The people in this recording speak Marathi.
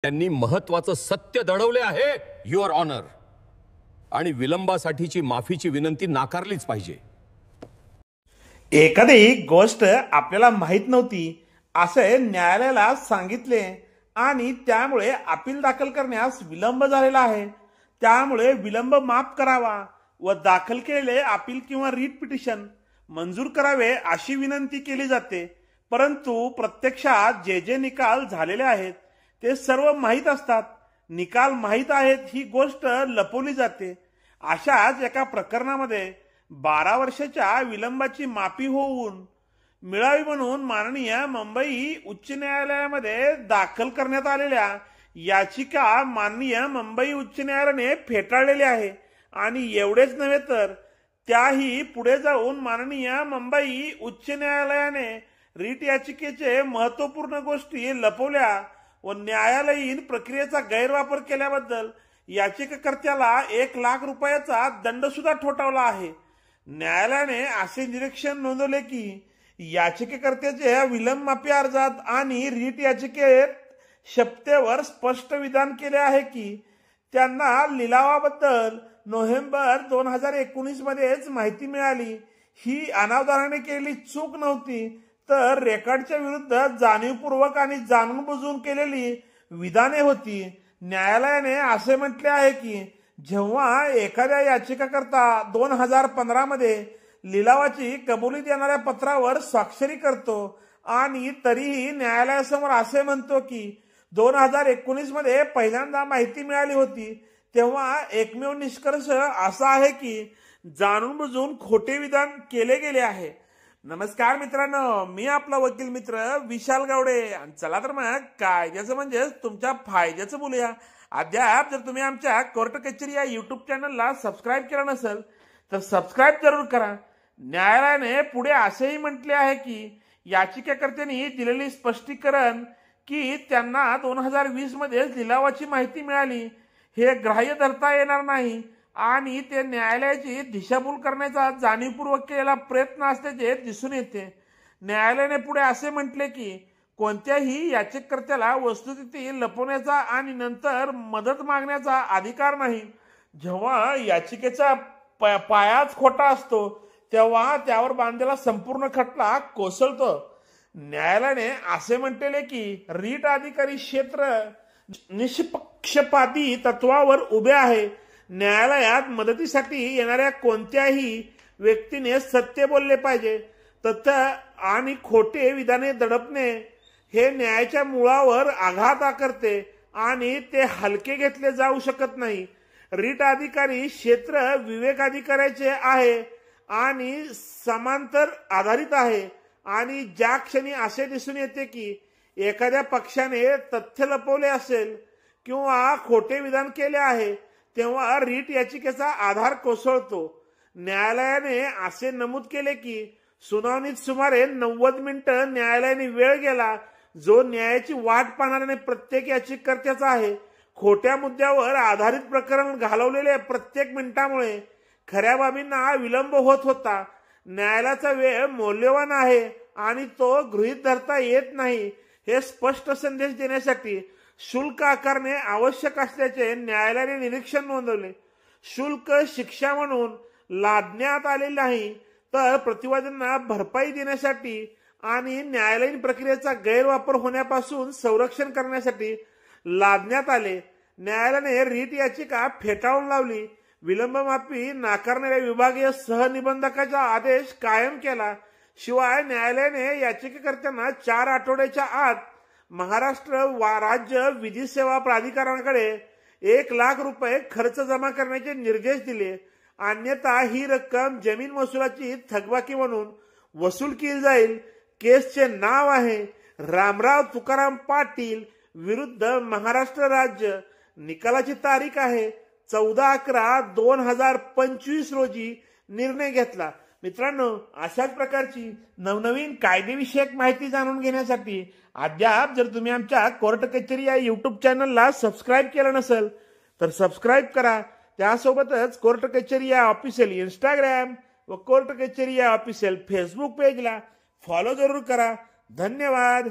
त्यांनी महत्त्वाचं सत्य दडवले आहे युअर ऑनर, आणि विलंबासाठीची माफीची विनंती नाकारलीच पाहिजे। एखादी गोष्ट आपल्याला माहित नव्हती असे न्यायालयाला सांगितले आणि त्यामुळे अपील दाखल करण्यास विलंब झालेला आहे, त्यामुळे विलंब माफ करावा व दाखल केलेले अपील किंवा रीट पिटिशन मंजूर करावे अशी विनंती केली जाते। परंतु प्रत्यक्षात जे जे निकाल झालेले आहेत ते सर्व माहीत असतात। निकाल माहीत आहेत ही गोष्ट लपवली जाते। अशाच एका प्रकरणामध्ये 12 वर्षाच्या विलंबाची माफी होऊन मिळावी म्हणून माननीय मुंबई उच्च न्यायालयामध्ये दाखल करण्यात आलेल्या याचिका माननीय मुंबई उच्च न्यायालयाने फेटाळलेली आहे। आणि एवढेच नव्हे तर त्याही पुढे जाऊन माननीय मुंबई उच्च न्यायालयाने रीट याचिकेचे महत्त्वपूर्ण गोष्टी लपवल्या व न्यायालयीन प्रक्रियेचा गैरवापर केल्याबद्दल याचिकाकर्त्याला 1 लाख रुपयाचा दंड सुद्धा ठोठावला आहे। न्यायालयाने असे निरीक्षण नोंदवले की याचिकाकर्त्याच्या विलंब माफी अर्जात आणि रीट याचिकेत शपथेवर स्पष्ट विधान केले आहे की त्यांना लिलावाबद्दल नोव्हेंबर 2019 मध्येच माहिती मिळाली। ही अनावधानाने केलेली चूक नव्हती तर रेकॉर्डच्या विरुद्ध जाणीवपूर्वक आणि जाणून बुजून केलेली विधाने होती। न्यायालयाने असे म्हटले आहे की जेव्हा एखाद्या याचिकाकर्ता 2015 मध्ये लिलावाची कबुली देणाऱ्या पत्रावर स्वाक्षरी करतो आणि तरीही न्यायालयासमोर असे म्हणतो की 2019 मध्ये पहिल्यांदा माहिती मिळाली होती, तेव्हा एकमेव निष्कर्ष असा आहे की जाणून बुजून खोटे विधान केले गेले आहे। नमस्कार मित्रांनो, मी आपला वकील मित्र विशाल गावडे। चला तर मग कायद्याचं म्हणजे तुमच्या फायद्याचं बोलूया। अद्याप जर तुम्ही आमच्या कोर्ट कचेरी या YouTube चॅनलला सबस्क्राईब केला नसेल तर सबस्क्राईब जरूर करा। न्यायालयाने पुढे असेही म्हटले आहे की याचिकाकर्त्यांनी दिलेली स्पष्टीकरण की त्यांना 2020 मध्ये लिलावाची माहिती मिळाली हे ग्राह्य धरता येणार नाही आणि ते न्यायालयाची दिशाभूल करण्याचा जाणीवपूर्वक केलेला प्रयत्न असल्याचे दिसून येते। न्यायालयाने पुढे असे म्हटले की कोणत्याही याचिकाकर्त्याला वस्तुस्थिती लपवण्याचा आणि नंतर मदत मागण्याचा अधिकार नाही। जेव्हा याचिकेचा पायाच खोटा असतो तेव्हा त्यावर बांधलेला संपूर्ण खटला कोसळतो। न्यायालयाने असे म्हटले की रीट अधिकारी क्षेत्र निष्पक्षपाती तत्वावर उभे आहे। न्यायालयात मदतीसाठी येणाऱ्या कोणत्याही व्यक्तीने सत्य बोलले पाहिजे। तथ्य आणि खोटे विधाने दडपणे हे न्यायाच्या मुळावर आघात करते आणि ते हलके घेतले जाऊ शकत नाही। रीट अधिकारी क्षेत्र विवेक अधिकाऱ्याचे आहे आणि समांतर आधारित आहे आणि ज्या क्षणी असे दिसून येते की एखाद्या पक्षाने तथ्य लपवले असेल किंवा खोटे विधान केले आहे तेव्हा रीट याचिकेचा आधार कोसळतो। न्यायालयाने असे नमूद केले की सुनावणीत सुमारे 90 मिनिटं न्यायालयाने वेळ गेला जो न्यायाची वाट पाहणाऱ्या प्रत्येक याचिकाकर्त्याचा आहे। खोट्या मुद्द्यावर आधारित प्रकरण घालवलेल्या प्रत्येक मिनिटामुळे खऱ्या बाबींना विलंब होत होता। न्यायालयाचा वेळ मौल्यवान आहे आणि तो गृहीत धरता येत नाही हे स्पष्ट संदेश देण्यासाठी शुल्क आकारणे आवश्यक असल्याचे न्यायालयाने निरीक्षण नोंदवले। शुल्क शिक्षा म्हणून लादण्यात आले नाही तर प्रतिवाद्यांना भरपाई देण्यासाठी आणि न्यायालयीन प्रक्रियेचा गैरवापर होण्यापासून संरक्षण करण्यासाठी लादण्यात आले। न्यायालयाने रीट याचिका फेटाळून लावली, विलंब माफी नाकारणाऱ्या विभागीय सहनिबंधकाचा आदेश कायम केला। शिवाय न्यायालयाने याचिकाकर्त्यांना 4 आठवड्याच्या आत महाराष्ट्र राज्य विधी सेवा प्राधिकरणाकडे 1 लाख रुपये खर्च जमा करण्याचे निर्देश दिले, अन्यथा ही रक्कम जमीन महसुलाची थकबाकी म्हणून वसूल केली जाईल। केसचे नाव आहे रामराव तुकाराम पाटील विरुद्ध महाराष्ट्र राज्य। निकालाची तारीख आहे 14/11/2025 रोजी निर्णय घेतला। मित्रांनो, अशाच प्रकारची नवनवीन कायदेविषयक माहिती जाणून घेण्यासाठी अद्याप जर तुम्ही आमच्या कोर्ट कचेरी या YouTube चॅनलला सबस्क्राईब केलं नसेल तर सबस्क्राईब करा। त्यासोबतच कोर्ट कचेरी या ऑफिशियल इंस्टाग्राम व कोर्ट कचेरी या ऑफिशियल फेसबुक पेजला फॉलो जरूर करा। धन्यवाद।